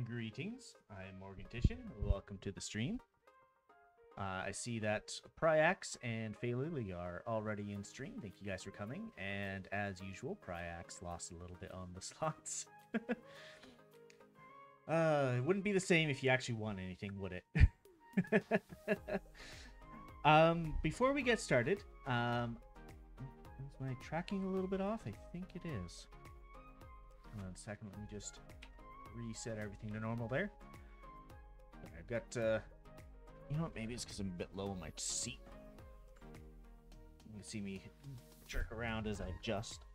Greetings, I am Morgan Tishin. Welcome to the stream. I see that Pryax and Faylily are already in stream. Thank you guys for coming. And as usual, Pryax lost a little bit on the slots. It wouldn't be the same if you actually won anything, would it? Before we get started, is my tracking a little bit off? I think it is. Hold on a second, let me just reset everything to normal there. I've got, you know what, maybe it's because I'm a bit low in my seat. You can see me jerk around as I adjust.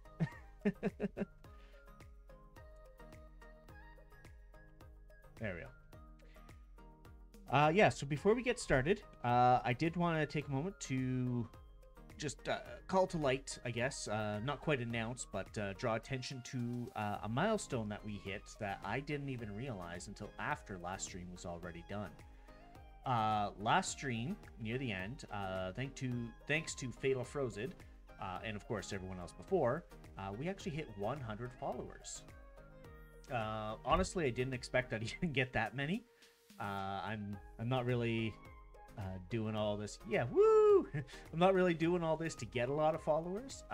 There we go. Yeah, so before we get started, I did want to take a moment to just call to light, I guess, not quite announce, but draw attention to a milestone that we hit that I didn't even realize until after last stream was already done. Last stream, near the end, thanks to Fatal Frozed, and of course everyone else before, we actually hit 100 followers. Honestly, I didn't expect I'd even get that many. I'm not really doing all this. Yeah, woo! I'm not really doing all this to get a lot of followers.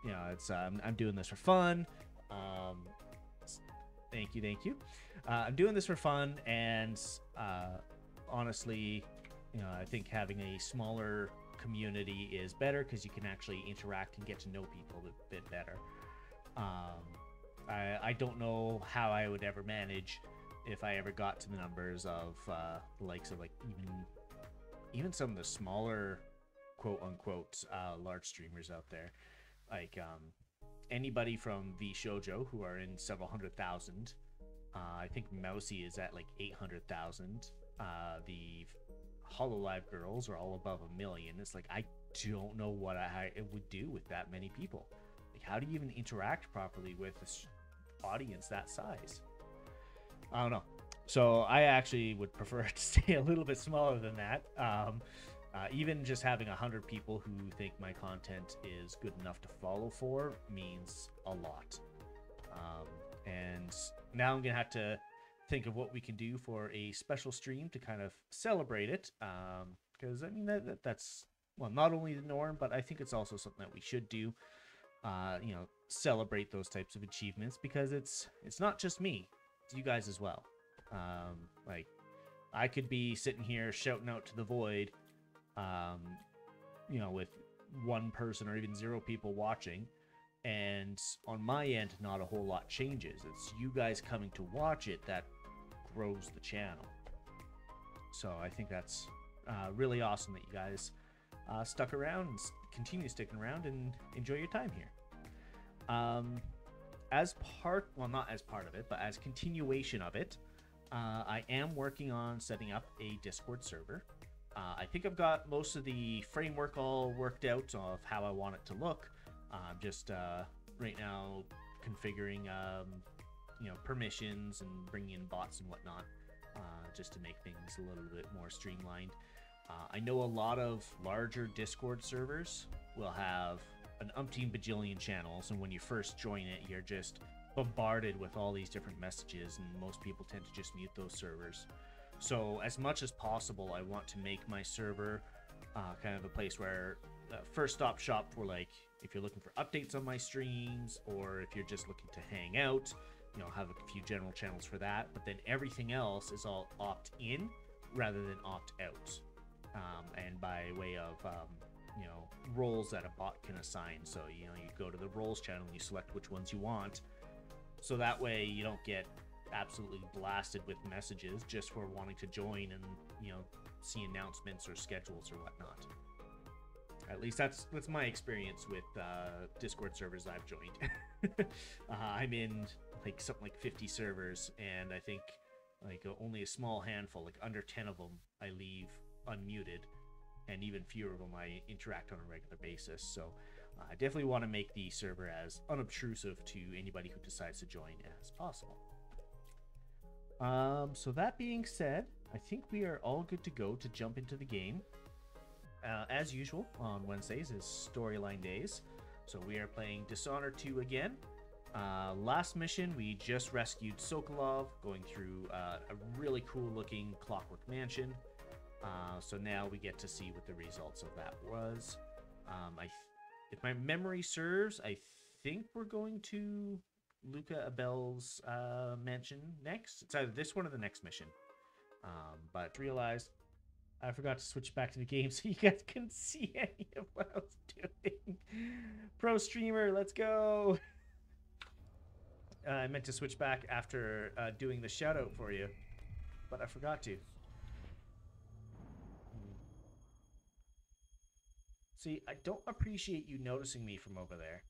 You know, it's I'm doing this for fun. Thank you. I'm doing this for fun, and honestly, you know, I think having a smaller community is better because you can actually interact and get to know people a bit better. I don't know how I would ever manage if I ever got to the numbers of the likes of, like, even some of the smaller quote-unquote large streamers out there, like anybody from VShojo, who are in several hundred thousand. I think Mousy is at like 800,000. The HoloLive girls are all above 1 million. It's like, I don't know what it would do with that many people. Like, how do you even interact properly with this audience that size? I don't know. So I actually would prefer to stay a little bit smaller than that. Even just having 100 people who think my content is good enough to follow for means a lot. And now I'm going to have to think of what we can do for a special stream to kind of celebrate it. Because, I mean, that's, well, not only the norm, but I think it's also something that we should do. You know, celebrate those types of achievements, because it's not just me. It's you guys as well. Like, I could be sitting here shouting out to the void, you know, with one person or even 0 people watching, and on my end, not a whole lot changes. It's you guys coming to watch it that grows the channel. So I think that's really awesome that you guys stuck around and continue sticking around and enjoy your time here. As part, well, not as part of it, but as continuation of it, I am working on setting up a Discord server. I think I've got most of the framework all worked out of how I want it to look. I'm just right now configuring, you know, permissions and bringing in bots and whatnot. just to make things a little bit more streamlined. I know a lot of larger Discord servers will have an umpteen bajillion channels, and when you first join it, you're just bombarded with all these different messages, and most people tend to just mute those servers. So as much as possible, I want to make my server kind of a place where first stop shop for, like, if you're looking for updates on my streams, or if you're just looking to hang out, you know, have a few general channels for that. But then everything else is all opt-in rather than opt-out, and by way of you know, roles that a bot can assign. So, you know, you go to the roles channel and you select which ones you want, so that way you don't get absolutely blasted with messages just for wanting to join and, you know, see announcements or schedules or whatnot. At least that's my experience with Discord servers I've joined. I'm in like something like 50 servers, and I think like only a small handful, like under 10 of them, I leave unmuted, and even fewer of them I interact on a regular basis. So I definitely want to make the server as unobtrusive to anybody who decides to join as possible. So that being said, I think we are all good to go to jump into the game. As usual, on Wednesdays is storyline days, so we are playing Dishonored 2 again. Last mission, we just rescued Sokolov, going through a really cool looking clockwork mansion. So now we get to see what the results of that was. If my memory serves, I think we're going to Luca Abel's mansion next. It's either this one or the next mission. But realized I forgot to switch back to the game so you guys couldn't see any of what I was doing. Pro streamer, let's go. I meant to switch back after doing the shout out for you, but I forgot to. See, I don't appreciate you noticing me from over there.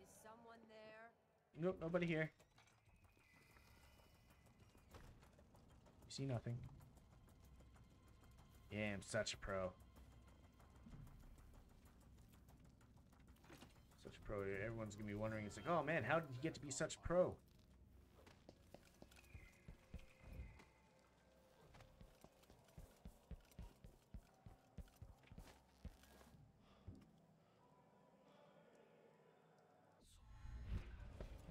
Is someone there? Nope, nobody here. You see nothing. Yeah, I'm such a pro. Such a pro. Everyone's gonna be wondering, it's like, oh man, how did you get to be such a pro?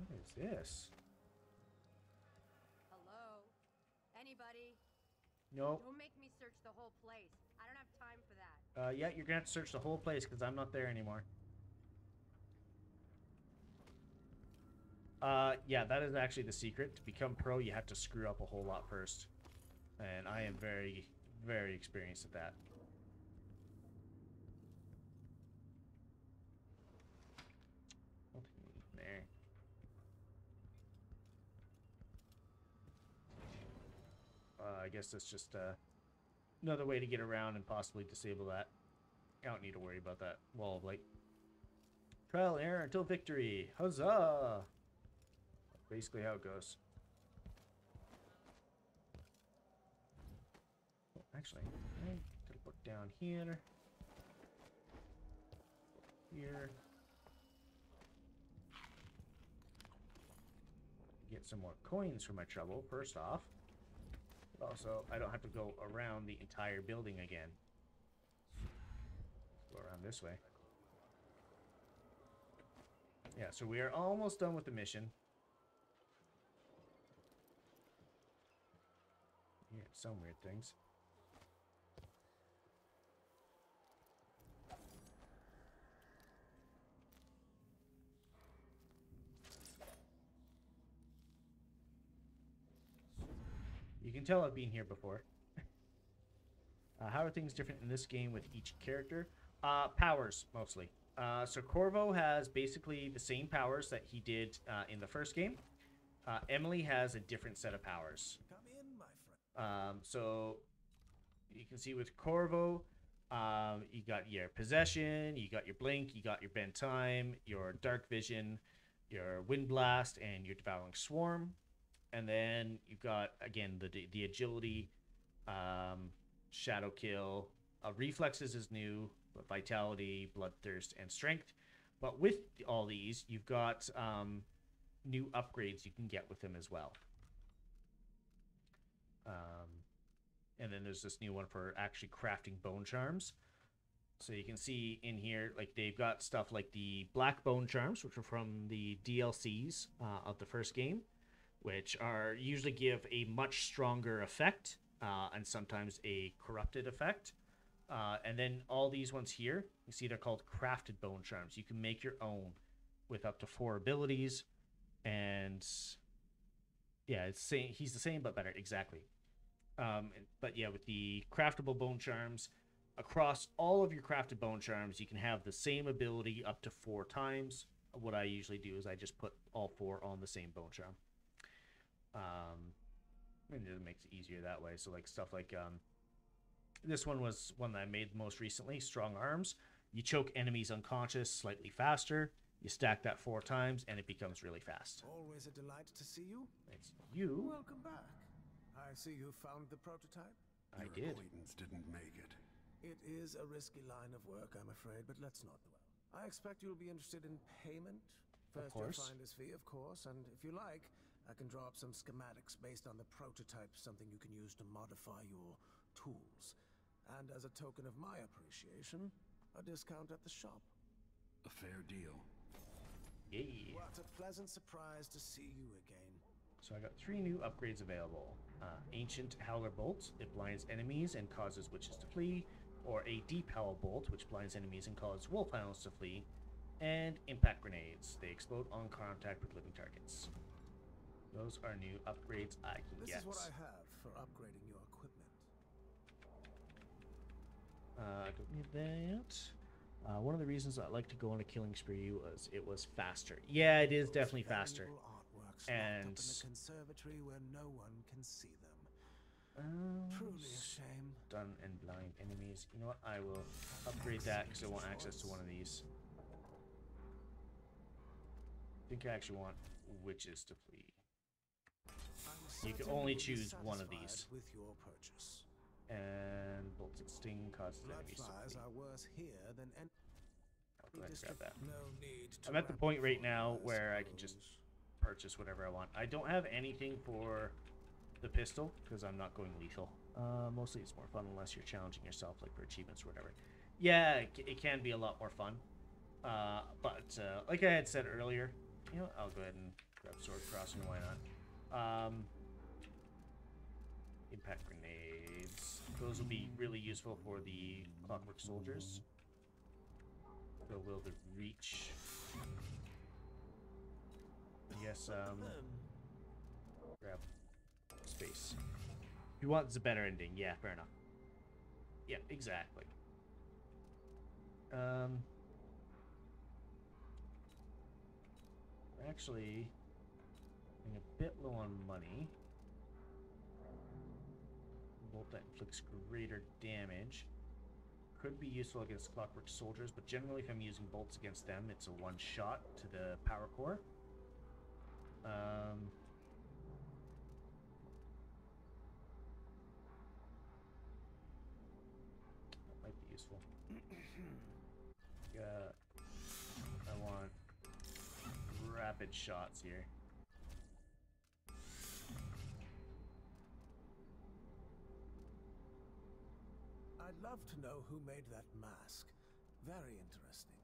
What is this? Hello? Anybody? Nope. Don't make me search the whole place. I don't have time for that. Yeah, you're gonna have to search the whole place because I'm not there anymore. Yeah, that is actually the secret. To become pro, you have to screw up a whole lot first. And I am very, very experienced at that. Nothing there. I guess that's just another way to get around and possibly disable that. I don't need to worry about that wall of light. Trial and error until victory. Huzzah! Basically how it goes. Oh, actually, I'm gonna look down here. Here. Get some more coins for my trouble, first off. But also, I don't have to go around the entire building again. Go around this way. Yeah, so we are almost done with the mission. Yeah, some weird things. You can tell I've been here before. How are things different in this game with each character? Powers, mostly. So Corvo has basically the same powers that he did in the first game. Emily has a different set of powers. Come in, my friend. So you can see with Corvo, you got your possession, you got your blink, you got your bend time, your dark vision, your wind blast, and your devouring swarm. And then you've got, again, the agility, shadow kill, reflexes is new, but vitality, bloodthirst, and strength. But with all these, you've got new upgrades you can get with them as well. And then there's this new one for actually crafting bone charms. So you can see in here, like they've got stuff like the black bone charms, which are from the DLCs of the first game, which are usually give a much stronger effect and sometimes a corrupted effect. And then all these ones here, you see they're called crafted bone charms. You can make your own with up to 4 abilities. And yeah, it's same. He's the same but better, exactly. But yeah, with the craftable bone charms, across all of your crafted bone charms, you can have the same ability up to 4 times. What I usually do is I just put all 4 on the same bone charm. And it makes it easier that way. So like stuff like this one was one that I made most recently, Strong Arms. You choke enemies unconscious slightly faster. You stack that 4 times, and it becomes really fast. Always a delight to see you. It's you. Welcome back. I see you found the prototype. I Your did. acquaintance didn't make it. It is a risky line of work, I'm afraid, but let's not dwell. I expect you'll be interested in payment. First, course. your finder's fee, of course, and if you like, I can draw up some schematics based on the prototype, something you can use to modify your tools. And as a token of my appreciation, a discount at the shop. A fair deal. Yay. What a pleasant surprise to see you again. So I got 3 new upgrades available. Ancient Howler Bolt. It blinds enemies and causes witches to flee. Or a Deep Howl Bolt, which blinds enemies and causes wolfhounds to flee. And Impact Grenades. They explode on contact with living targets. Those are new upgrades I can get. This is what I have for upgrading your equipment. I don't need that. One of the reasons I like to go on a killing spree was it was faster. Yeah, it is definitely faster. And Locked up in a conservatory where no one can see them. Truly a shame. Stun and blind enemies. You know what? I will upgrade that because I want access to one of these. I think I actually want witches to flee. You can only choose one of these. With your purchase. And Baltic Sting causes enemies to Bloodflies flee. are worse here than any I'll go ahead and grab that. No need to I'm at the point right now I where I can just suppose. purchase whatever I want. I don't have anything for the pistol because I'm not going lethal. Mostly it's more fun unless you're challenging yourself, like for achievements or whatever. Yeah, it can be a lot more fun. But like I had said earlier, you know, I'll go ahead and grab Sword Crossing. Why not? Impact Grenades. Those will be really useful for the Clockwork Soldiers. They'll be able to reach. Yes, grab space. If you want the better ending, yeah, fair enough. Yeah, exactly. We're actually getting a bit low on money. Bolt that inflicts greater damage. Could be useful against Clockwork Soldiers, but generally if I'm using bolts against them, it's a one-shot to the power core. That might be useful. I want rapid shots here. I'd love to know who made that mask. Very interesting.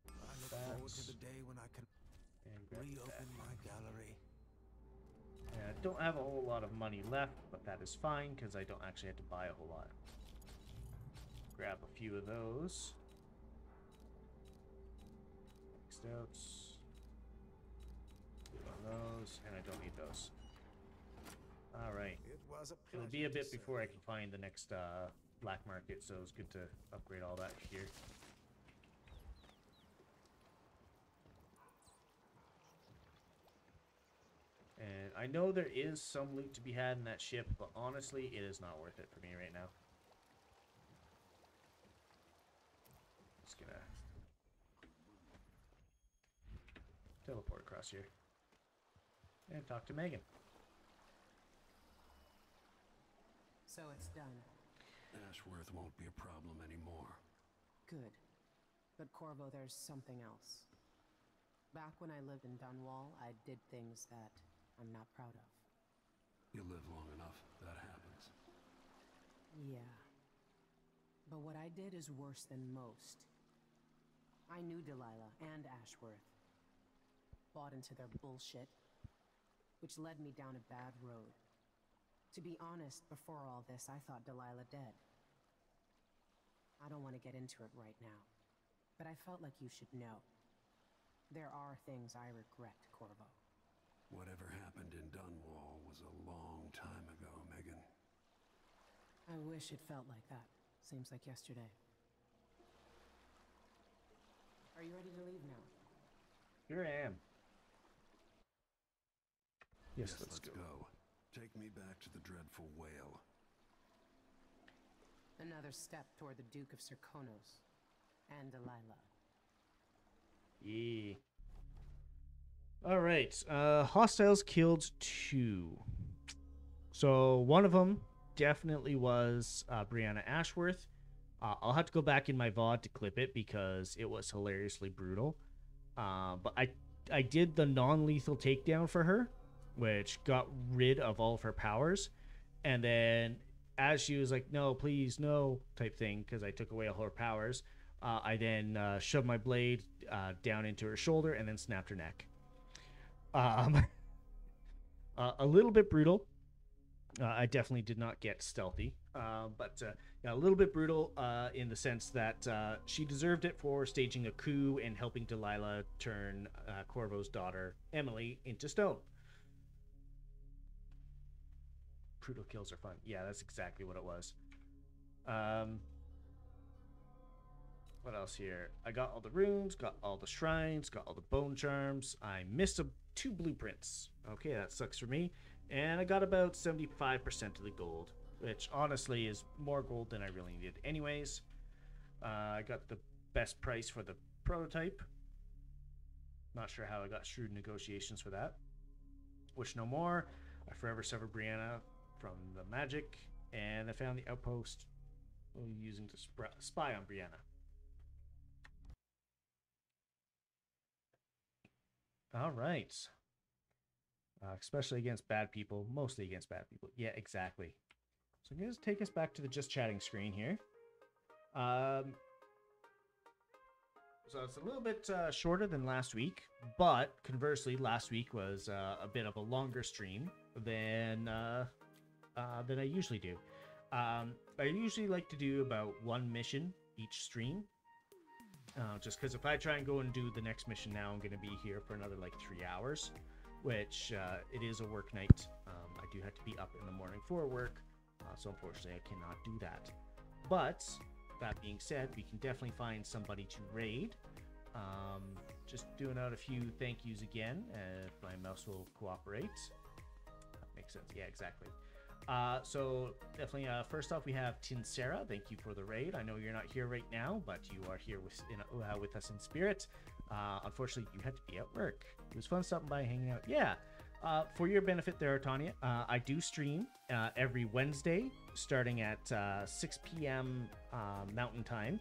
I look forward to the day when I can reopen my gallery. Yeah, I don't have a whole lot of money left, but that is fine because I don't actually have to buy a whole lot. Grab a few of those. Next outs. Those, and I don't need those. Alright. It'll be a bit before I can find the next black market, so it's good to upgrade all that here. And I know there is some loot to be had in that ship, but honestly, it is not worth it for me right now. Just gonna teleport across here. And talk to Megan. So it's done. Ashworth won't be a problem anymore. good. But Corvo, there's something else. Back when I lived in Dunwall, I did things that I'm not proud of. You live long enough, that happens. Yeah. But what I did is worse than most. I knew Delilah and Ashworth. Bought into their bullshit, which led me down a bad road. To be honest, before all this, I thought Delilah dead. I don't want to get into it right now, but I felt like you should know. There are things I regret, Corvo. Whatever happened in Dunwall was a long time ago, Megan. I wish it felt like that. Seems like yesterday. Are you ready to leave now? Here I am. Yes, let's go. Take me back to the dreadful whale. Another step toward the Duke of Serkonos and Delilah. Yeah. All right. Hostiles killed 2. So one of them definitely was Brianna Ashworth. I'll have to go back in my VOD to clip it because it was hilariously brutal. But I did the non-lethal takedown for her, which got rid of all of her powers. And then as she was like, no, please, no, type thing, because I took away all her powers, I then shoved my blade down into her shoulder and then snapped her neck. A little bit brutal. I definitely did not get stealthy, but a little bit brutal in the sense that she deserved it for staging a coup and helping Delilah turn Corvo's daughter, Emily, into stone. Brutal kills are fun. Yeah, that's exactly what it was. What else here? I got all the runes, got all the shrines, got all the bone charms. I missed 2 blueprints. Okay, that sucks for me. And I got about 75% of the gold, which honestly is more gold than I really needed anyways. I got the best price for the prototype. Not sure how I got shrewd negotiations for that. Wish no more. I forever severed Brianna from the magic, and I found the outpost using to spy on Brianna. All right. Especially against bad people. Mostly against bad people. Yeah, exactly. So I'm going to take us back to the just chatting screen here. So it's a little bit shorter than last week, but conversely, last week was a bit of a longer stream than I usually do. I usually like to do about 1 mission each stream. Just because if I try and go and do the next mission now, I'm going to be here for another like 3 hours, which it is a work night. I do have to be up in the morning for work, so unfortunately I cannot do that. But that being said, we can definitely find somebody to raid. Just doing out a few thank yous again, if my mouse will cooperate. That makes sense. Yeah, exactly. So definitely, first off, we have Tinsera. Thank you for the raid. I know you're not here right now, but you are here with us in spirit. Unfortunately, you had to be at work. It was fun stopping by and hanging out. Yeah. For your benefit there, Tanya, I do stream every Wednesday starting at 6 p.m. Mountain Time.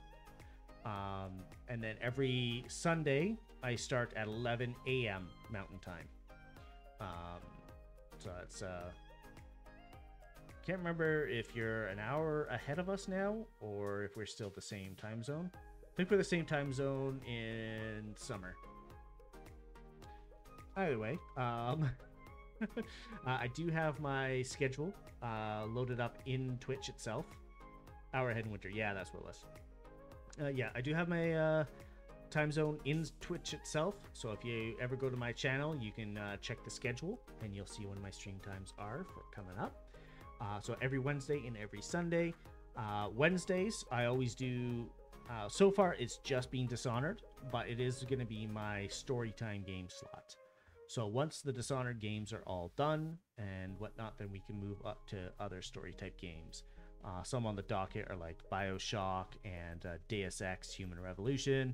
And then every Sunday, I start at 11 a.m. Mountain Time. So it's... Can't remember if you're an hour ahead of us now or if we're still the same time zone. I think we're the same time zone in summer. Either way, I do have my schedule loaded up in Twitch itself. Hour ahead in winter. Yeah, that's what it was. Yeah, I do have my time zone in Twitch itself. So if you ever go to my channel, you can check the schedule and you'll see when my stream times are for coming up. So every Wednesday and every Sunday. Wednesdays, I always do... so far, it's just been Dishonored, but it is going to be my storytime game slot. So once the Dishonored games are all done and whatnot, then we can move up to other story-type games. Some on the docket are like Bioshock and Deus Ex Human Revolution.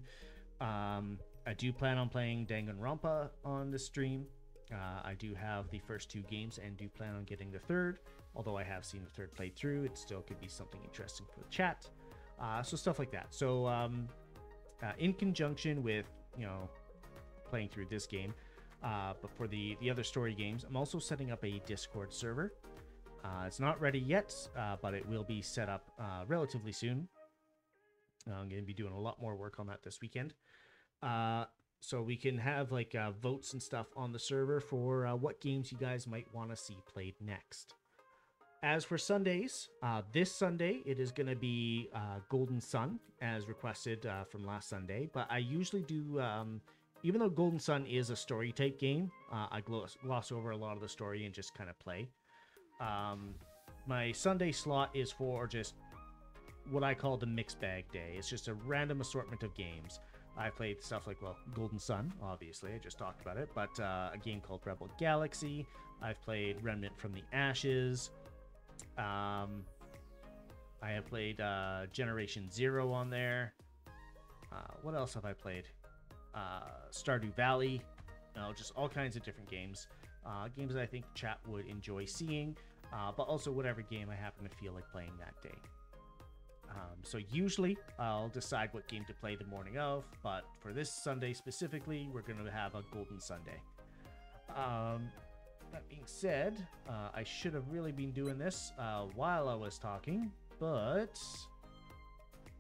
I do plan on playing Danganronpa on the stream. I do have the first 2 games and do plan on getting the third. Although I have seen the third playthrough, it still could be something interesting for the chat. So stuff like that. So in conjunction with, playing through this game, but for the other story games, I'm also setting up a Discord server. It's not ready yet, but it will be set up relatively soon. I'm going to be doing a lot more work on that this weekend. So we can have like votes and stuff on the server for what games you guys might want to see played next. As for Sundays, this Sunday it is going to be Golden Sun as requested from last Sunday. But I usually do, even though Golden Sun is a story type game, I gloss over a lot of the story and just kind of play. My Sunday slot is for just what I call the mixed bag day. It's just a random assortment of games. I played stuff like, well, Golden Sun, obviously, I just talked about it, but a game called Rebel Galaxy. I've played Remnant from the Ashes. I have played Generation Zero on there. What else have I played? Stardew Valley. Just all kinds of different games. Games that I think chat would enjoy seeing, but also whatever game I happen to feel like playing that day. So usually I'll decide what game to play the morning of, but for this Sunday specifically, we're going to have a Golden Sunday. That being said, I should have really been doing this while I was talking, but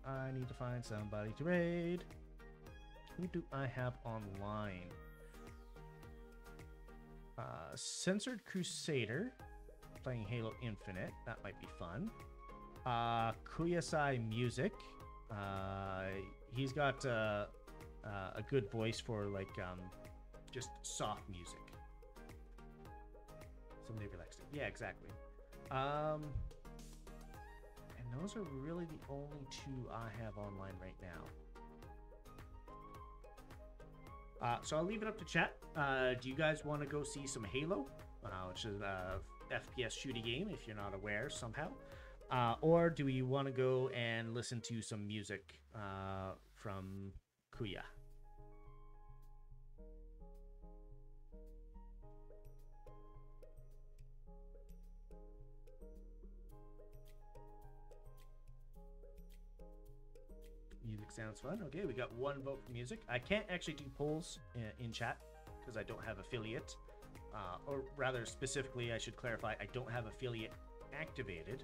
I need to find somebody to raid. Who do I have online? Censored Crusader, playing Halo Infinite. That might be fun. Kuyasai Music. He's got a good voice for like just soft music. Somebody relaxing. Yeah, exactly. And those are really the only two I have online right now. So I'll leave it up to chat. Do you guys want to go see some Halo, which is a FPS shooting game if you're not aware somehow? Or do we want to go and listen to some music from Kuya? Music sounds fun. Okay, we got one vote for music. I can't actually do polls in chat because I don't have affiliate. Or rather, specifically, I should clarify, I don't have affiliate activated.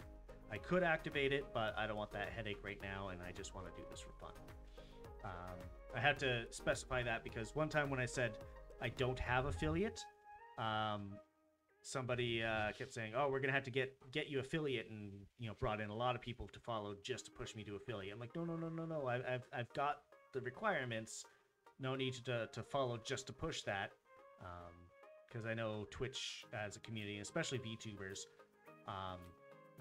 I could activate it, but I don't want that headache right now, and I just want to do this for fun. I had to specify that because one time when I said I don't have affiliate, somebody kept saying, "Oh, we're gonna have to get you affiliate," and brought in a lot of people to follow just to push me to affiliate. I'm like, no. I've got the requirements. No need to follow just to push that, because I know Twitch as a community, especially VTubers,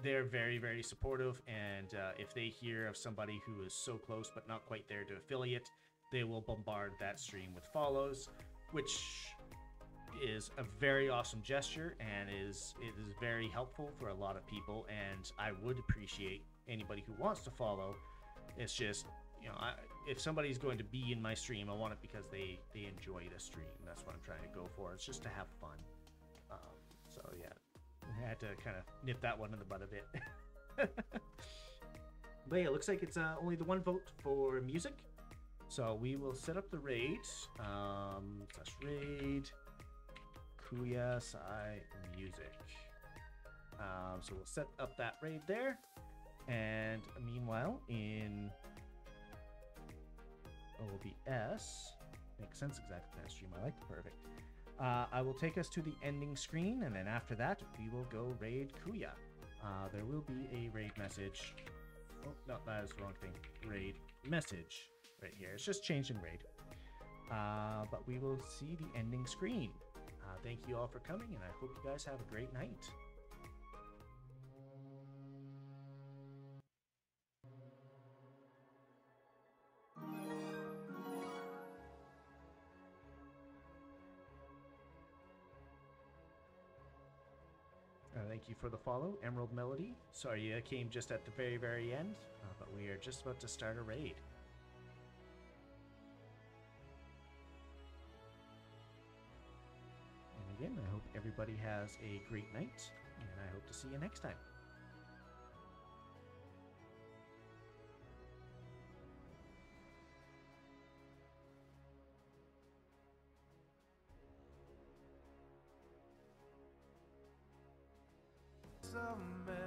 they're very, very supportive, and if they hear of somebody who is so close but not quite there to affiliate, they will bombard that stream with follows, which is a very awesome gesture, and it is very helpful for a lot of people, and I would appreciate anybody who wants to follow. It's just, if somebody's going to be in my stream, I want it because they enjoy the stream. That's what I'm trying to go for. It's just to have fun. So yeah, I had to kind of nip that one in the bud a bit. But yeah, it looks like it's only the one vote for music. So we will set up the raid. /raid Kuyasai Music. So we'll set up that raid there. And meanwhile, in OBS, makes sense exactly that stream. I like the perfect. I will take us to the ending screen, and then after that, we will go raid Kuya. There will be a raid message. Oh, no, that is the wrong thing. Raid message right here. It's just changing raid. But we will see the ending screen. Thank you all for coming, and I hope you guys have a great night. Thank you for the follow, Emerald Melody. Sorry you came just at the very, very end, but we are just about to start a raid. And again, I hope everybody has a great night, and I hope to see you next time. man.